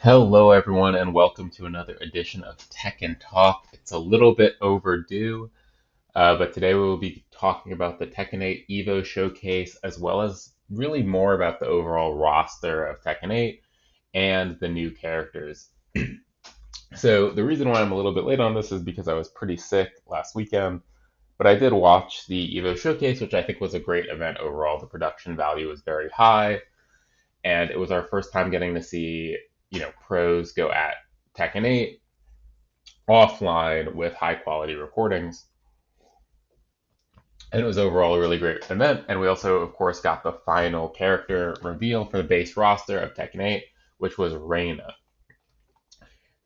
Hello, everyone, and welcome to another edition of Tekken Talk. It's a little bit overdue, but today we will be talking about the Tekken 8 Evo Showcase, as well as really more about the overall roster of Tekken 8 and the new characters. So, the reason why I'm a little bit late on this is because I was pretty sick last weekend, but I did watch the Evo Showcase, which I think was a great event overall. The production value was very high, and it was our first time getting to see pros go at Tekken 8 offline with high quality recordings. And it was overall a really great event. And we also, of course, got the final character reveal for the base roster of Tekken 8, which was Reina.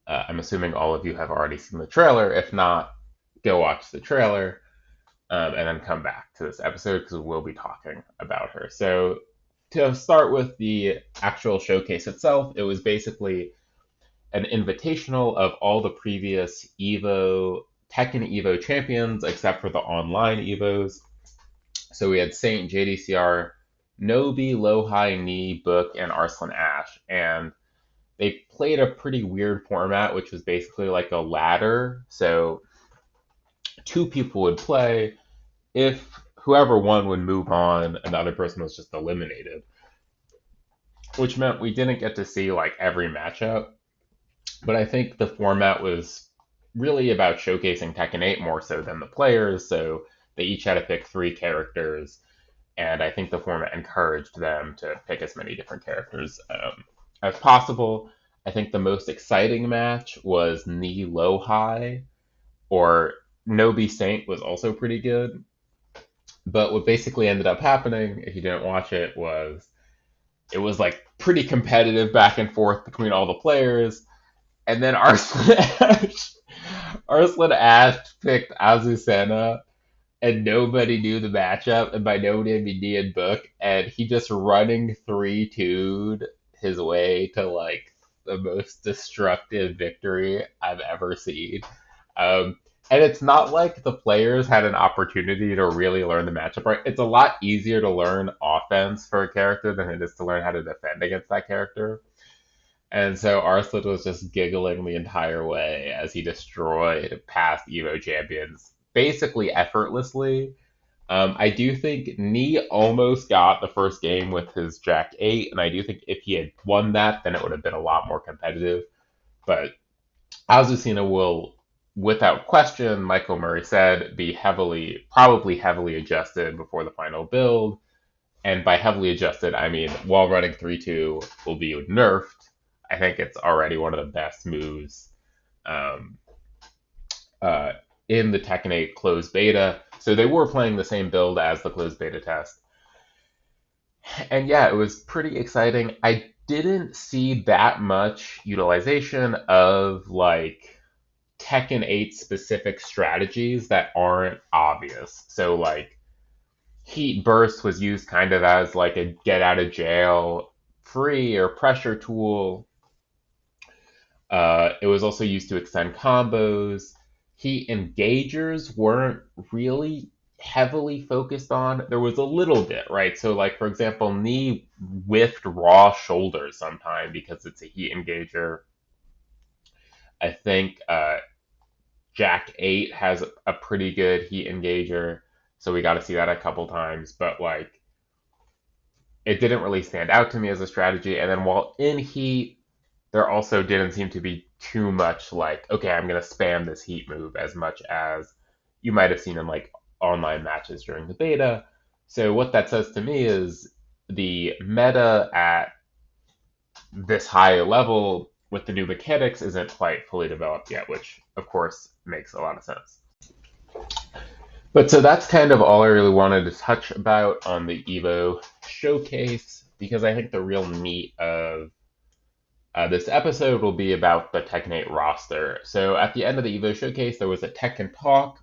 I'm assuming all of you have already seen the trailer. If not, go watch the trailer and then come back to this episode because we'll be talking about her. So, to start with the actual showcase itself, it was basically an invitational of all the previous Tekken Evo champions except for the online Evos. So we had Saint, JDCR, Nobi, Lowhigh, Knee, Book, and Arslan Ash. And they played a pretty weird format, which was basically like a ladder. So two people would play. If whoever won would move on, and the other person was just eliminated, which meant we didn't get to see like every matchup. But I think the format was really about showcasing Tekken 8 more so than the players. So they each had to pick three characters, and I think the format encouraged them to pick as many different characters as possible. I think the most exciting match was Knee Low High, or Nobi Saint was also pretty good. But what basically ended up happening, if you didn't watch it, was it was like pretty competitive back and forth between all the players. And then Arslan Ash picked Azucena, and nobody knew the matchup. And by nobody, I mean me and Book. And he just running 3-2'd his way to like the most destructive victory I've ever seen. And it's not like the players had an opportunity to really learn the matchup right. It's a lot easier to learn offense for a character than it is to learn how to defend against that character. And so Arslan was just giggling the entire way as he destroyed past Evo champions, basically effortlessly. I do think Nee almost got the first game with his Jack 8, and I do think if he had won that, then it would have been a lot more competitive. But Azucena will, without question, Michael Murray said, be probably heavily adjusted before the final build. And by heavily adjusted, I mean while running 3-2 will be nerfed. I think it's already one of the best moves um, uh, in the Tekken 8 closed beta. So they were playing the same build as the closed beta test. And yeah, it was pretty exciting. I didn't see that much utilization of like Tekken 8 specific strategies that aren't obvious. So like Heat Burst was used kind of as like a get out of jail free or pressure tool. It was also used to extend combos. Heat engagers weren't really heavily focused on. There was a little bit, right? So, like for example, Knee whiffed raw shoulders sometime because it's a heat engager. I think Jack 8 has a pretty good heat engager, so we got to see that a couple times. But like, it didn't really stand out to me as a strategy. And then while in heat, there also didn't seem to be too much like, okay, I'm going to spam this heat move as much as you might have seen in like online matches during the beta. So what that says to me is the meta at this high level with the new mechanics isn't quite fully developed yet, which of course makes a lot of sense. But so that's kind of all I really wanted to touch about on the Evo showcase because I think the real meat of this episode will be about the Tekken 8 roster. So at the end of the Evo showcase, there was a Tekken talk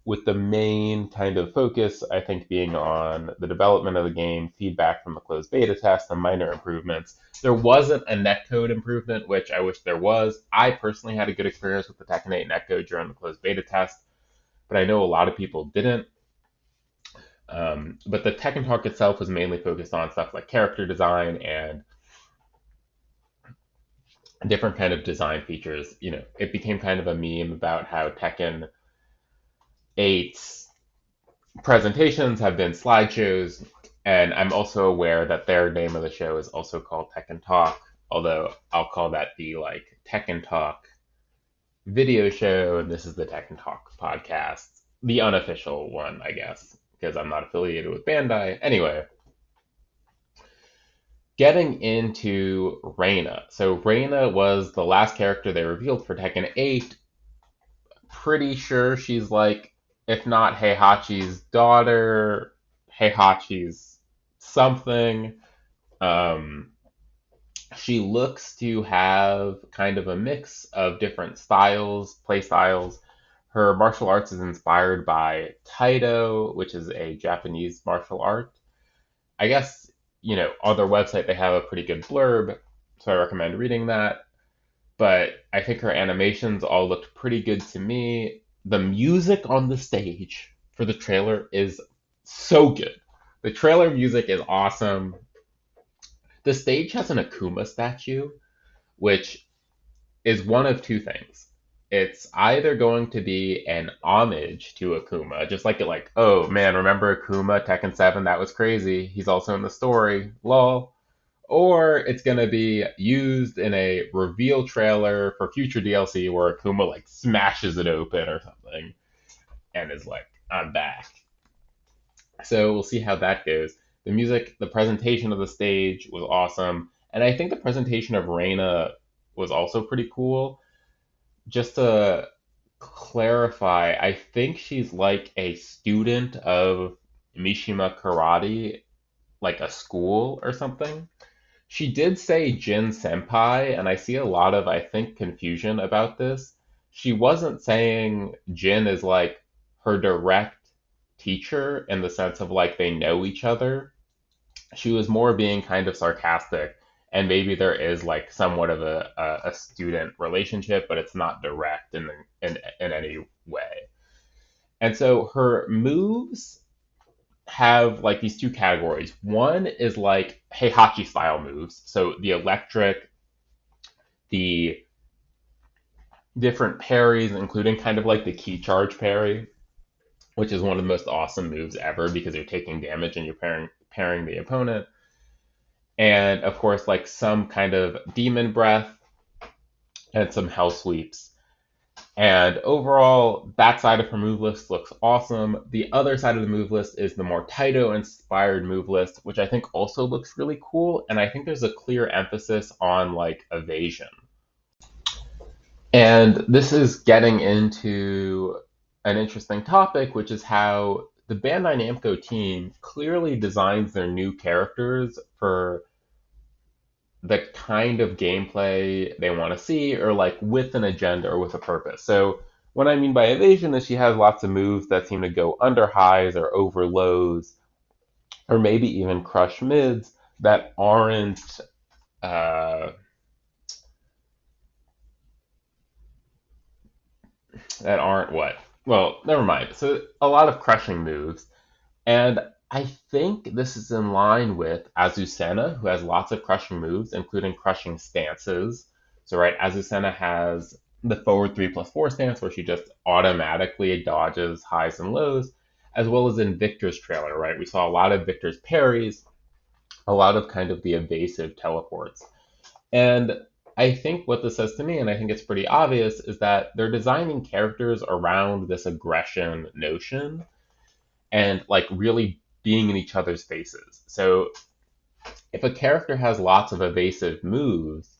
with the main kind of focus, I think, being on the development of the game, feedback from the closed beta test, and minor improvements. There wasn't a netcode improvement, which I wish there was. I personally had a good experience with the Tekken 8 netcode during the closed beta test, but I know a lot of people didn't. But the Tekken talk itself was mainly focused on stuff like character design and different kind of design features. It became kind of a meme about how Tekken 8's presentations have been slideshows, and I'm also aware that their name of the show is also called Tekken Talk, although I'll call that the like Tekken Talk video show, and this is the Tekken Talk podcast, the unofficial one, I guess, because I'm not affiliated with Bandai. Anyway, getting into Reina. So Reina was the last character they revealed for Tekken 8. Pretty sure she's like, if not Heihachi's daughter, Heihachi's something. Um, she looks to have kind of a mix of different styles, play styles. Her martial arts is inspired by Taito, which is a Japanese martial art. I guess, on their website they have a pretty good blurb, so I recommend reading that. But I think her animations all looked pretty good to me. The music on the stage for the trailer is so good. The trailer music is awesome. The stage has an Akuma statue, which is one of two things. It's either going to be an homage to Akuma, just like, oh man, remember Akuma, Tekken 7? That was crazy. He's also in the story, lol. Or it's gonna be used in a reveal trailer for future DLC where Akuma like smashes it open or something and is like, I'm back. So we'll see how that goes. The music, the presentation of the stage was awesome, and I think the presentation of Reina was also pretty cool. Just to clarify, I think she's like a student of Mishima Karate, like a school or something. She did say Jin Senpai, and I see a lot of, I think, confusion about this. She wasn't saying Jin is like her direct teacher in the sense of like they know each other. She was more being kind of sarcastic, and maybe there is like somewhat of a student relationship, but it's not direct in any way. And so her moves have like these two categories. One is like Heihachi style moves, so the electric, the different parries, including kind of like the key charge parry, which is one of the most awesome moves ever because you're taking damage and you're parrying the opponent. And of course, like some kind of demon breath and some hell sweeps. And overall, that side of her move list looks awesome. The other side of the move list is the more Taito inspired move list, which I think also looks really cool. And I think there's a clear emphasis on like evasion. And this is getting into an interesting topic, which is how the Bandai Namco team clearly designs their new characters for the kind of gameplay they want to see, or like with an agenda or with a purpose. So what I mean by evasion is she has lots of moves that seem to go under highs or over lows, or maybe even crush mids uh, that aren't what. Well, never mind. So a lot of crushing moves, and I think this is in line with Azucena, who has lots of crushing moves, including crushing stances. So, right, Azucena has the forward 3+4 stance, where she just automatically dodges highs and lows, as well as in Victor's trailer, right? We saw a lot of Victor's parries, a lot of kind of the evasive teleports. And I think what this says to me, and I think it's pretty obvious, is that they're designing characters around this aggression notion and like really being in each other's faces. So if a character has lots of evasive moves,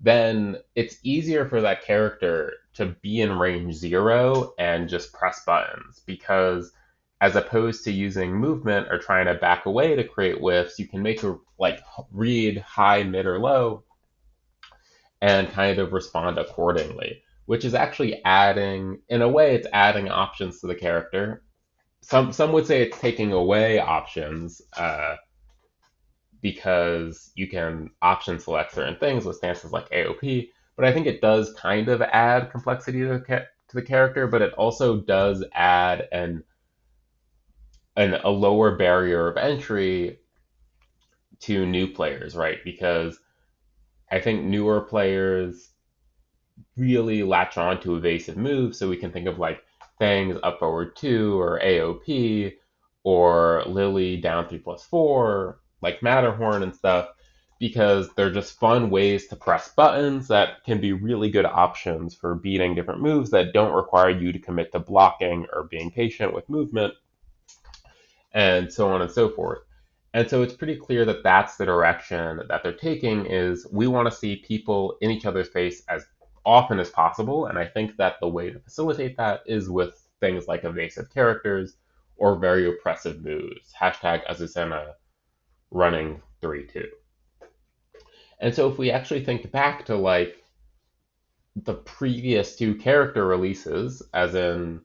then it's easier for that character to be in range zero and just press buttons because as opposed to using movement or trying to back away to create whiffs, you can make a like read high, mid, or low and kind of respond accordingly, which is actually adding, in a way, it's adding options to the character. Some would say it's taking away options because you can option select certain things with stances like AOP, but I think it does kind of add complexity to the character, but it also does add a lower barrier of entry to new players, right? Because I think newer players really latch on to evasive moves. So we can think of like Fang's up forward 2 or AOP or Lily down 3+4, like Matterhorn and stuff, because they're just fun ways to press buttons that can be really good options for beating different moves that don't require you to commit to blocking or being patient with movement and so on and so forth. And so it's pretty clear that that's the direction that they're taking is we want to see people in each other's face as often as possible. And I think that the way to facilitate that is with things like evasive characters or very oppressive moves. Hashtag Azucena running 3-2. And so if we actually think back to like the previous two character releases, as in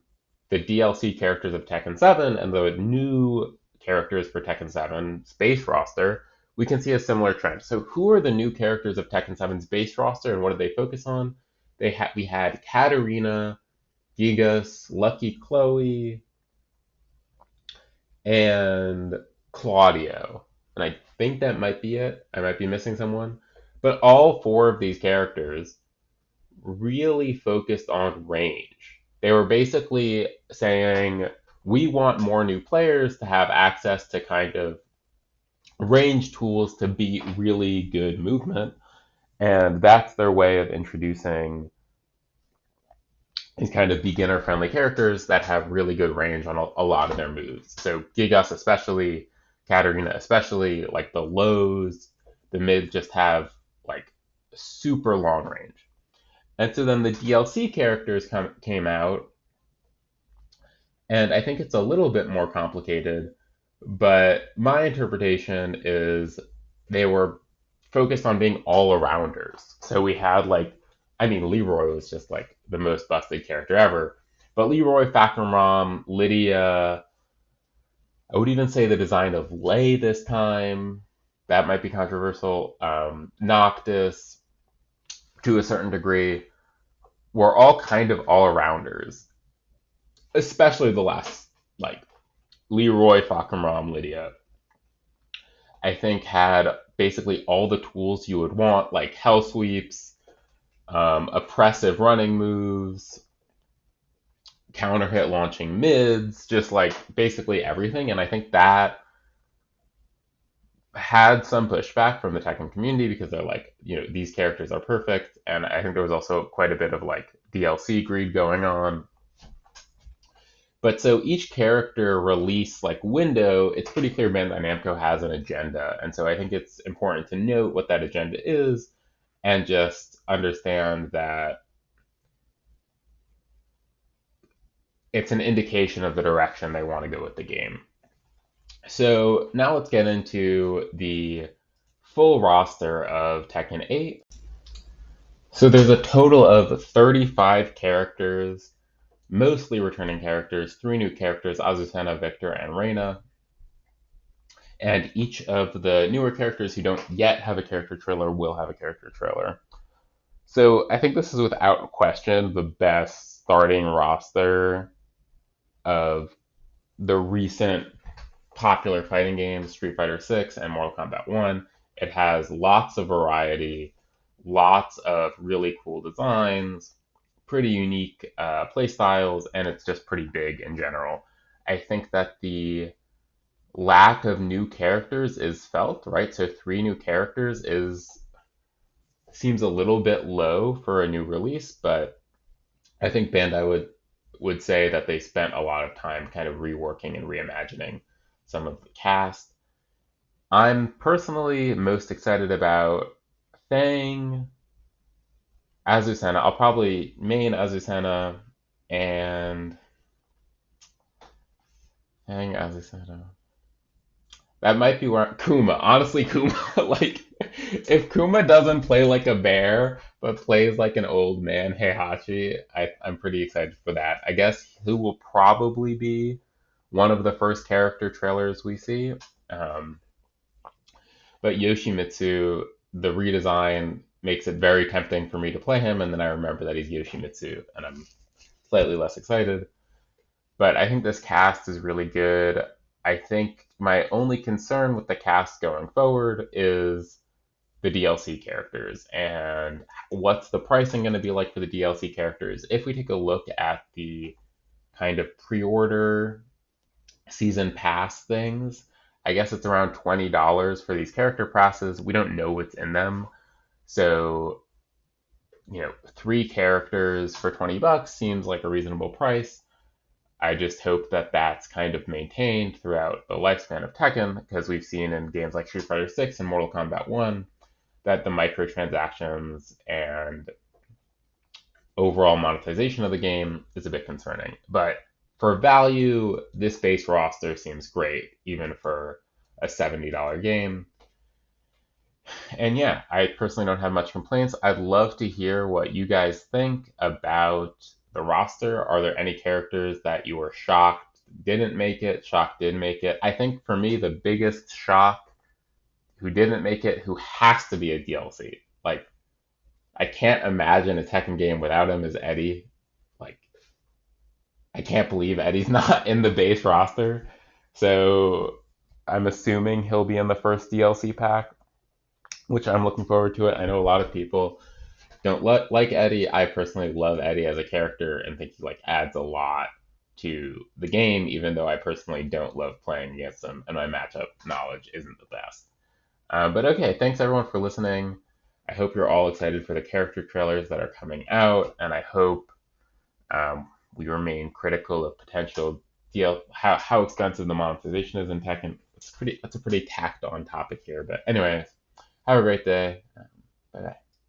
the DLC characters of Tekken 7 and the new characters for Tekken 7 Space roster, we can see a similar trend. So, who are the new characters of Tekken 7's base roster, and what did they focus on? We had Katarina, Gigas, Lucky Chloe, and Claudio. And I think that might be it. I might be missing someone. But all four of these characters really focused on range. They were basically saying, we want more new players to have access to kind of range tools to beat really good movement. And that's their way of introducing these kind of beginner friendly characters that have really good range on a lot of their moves. So Gigas especially, Katarina especially, like the lows, the mids just have like super long range. And so then the DLC characters came out, and I think it's a little bit more complicated, but my interpretation is they were focused on being all arounders. So we had like, I mean, Leroy was just like the most busted character ever, but Leroy, Fakram, Lydia, I would even say the design of Lei this time, that might be controversial, Noctis to a certain degree, were all kind of all arounders, especially the last, like Leroy, Fakram, Lydia. I think had basically all the tools you would want, like hell sweeps, oppressive running moves, counter hit launching mids, just like basically everything. And I think that had some pushback from the Tekken community because they're like, these characters are perfect. And I think there was also quite a bit of like DLC greed going on. But so each character release like window, it's pretty clear Bandai Namco has an agenda. And so I think it's important to note what that agenda is and just understand that it's an indication of the direction they want to go with the game. So now let's get into the full roster of Tekken 8. So there's a total of 35 characters, mostly returning characters, 3 new characters, Azucena, Victor, and Reina. And each of the newer characters who don't yet have a character trailer will have a character trailer. So I think this is without question the best starting roster of the recent popular fighting games, Street Fighter 6 and Mortal Kombat 1. It has lots of variety, lots of really cool designs, pretty unique play styles, and it's just pretty big in general. I think that the lack of new characters is felt, right? So 3 new characters seems a little bit low for a new release, but I think Bandai would say that they spent a lot of time kind of reworking and reimagining some of the cast. I'm personally most excited about Fang, Azucena. I'll probably main Azucena and Fang Azucena. That might be where Kuma. Honestly, Kuma, like, if Kuma doesn't play like a bear, but plays like an old man, Heihachi, I'm pretty excited for that. I guess who will probably be one of the first character trailers we see. Um, but Yoshimitsu, the redesign makes it very tempting for me to play him, and then I remember that he's Yoshimitsu, and I'm slightly less excited. But I think this cast is really good. I think my only concern with the cast going forward is the DLC characters and what's the pricing going to be like for the DLC characters. If we take a look at the kind of pre-order season pass things, I guess it's around $20 for these character passes. We don't know what's in them. So, three characters for $20 seems like a reasonable price. I just hope that that's kind of maintained throughout the lifespan of Tekken, because we've seen in games like Street Fighter 6 and Mortal Kombat 1 that the microtransactions and overall monetization of the game is a bit concerning. But for value, this base roster seems great, even for a $70 game. And yeah, I personally don't have much complaints. I'd love to hear what you guys think about the roster. Are there any characters that you were shocked didn't make it, shocked did make it? I think for me, the biggest shock who didn't make it, who has to be a DLC. Like, I can't imagine a Tekken game without him, is Eddie. Like, I can't believe Eddie's not in the base roster. So I'm assuming he'll be in the first DLC pack, which I'm looking forward to it. I know a lot of people don't like Eddie. I personally love Eddie as a character and think he like adds a lot to the game, even though I personally don't love playing against him and my matchup knowledge isn't the best. But okay, thanks everyone for listening. I hope you're all excited for the character trailers that are coming out, and I hope we remain critical of potential how extensive the monetization is in Tekken. It's a pretty tacked on topic here, but anyways, have a great day. Bye bye.